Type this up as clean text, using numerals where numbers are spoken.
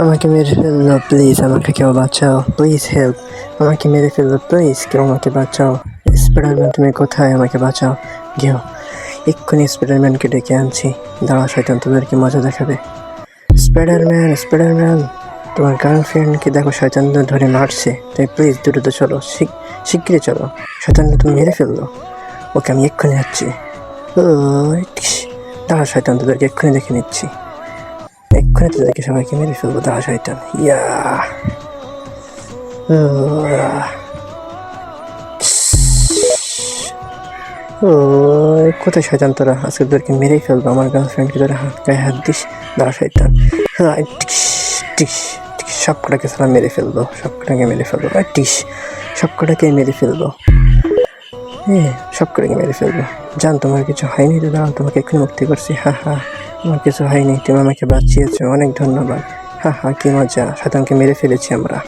আমাকে মেরে ফেললো, প্লিজ আমাকে কেউ বাঁচাও, প্লিজ হেল্প। আমাকে মেরে ফেললো, প্লিজ কেউ আমাকে বাঁচাও। স্পাইডারম্যান তুমি কোথায়? আমাকে বাঁচাও কেউ। এক্ষুনি স্পাইডারম্যানকে ডেকে আনছি। দাঁড়া শয়তান, তোদেরকে মজা দেখাবে। স্পাইডারম্যান, স্পাইডারম্যান, তোমার গার্লফ্রেন্ডকে দেখো শয়তানদের ধরে মারছে, তাই প্লিজ দ্রুত চলো, শিগগিরই চলো। শয়তানকে তুমি মেরে ফেললো, ওকে আমি এক্ষুনি যাচ্ছি। ও দাঁড়া শয়তান, তোদেরকে এক্ষুনি দেখে নিচ্ছি। এক্ষুনি তোদেরকে সবাইকে মেরে ফেলবো, দাঁড়া শয়তান। ইয়া ও কোথায় শয়তান তোরা? আজকে তোদেরকে মেরেই ফেলবো। আমার গার্লফ্রেন্ডকে তোরা গায়ে হাত দিস, দাঁড়া শয়তান। সব কটাকে সারা মেরে ফেলবো, সব কটাকে মেরে ফেলবো। সব কটাকে মেরে ফেলবো, সব কটাকে মেরে ফেলবো। জান তোমার কিছু হয়নি তো? দাঁড়াও, তোমাকে এক্ষুনি মুক্তি করছি। হা হা, তোমার কিছু হয়নি, তুমি আমাকে বাঁচিয়েছো, অনেক ধন্যবাদ। হা হা, কি মজা, শয়তানকে মেরে ফেলেছি আমরা।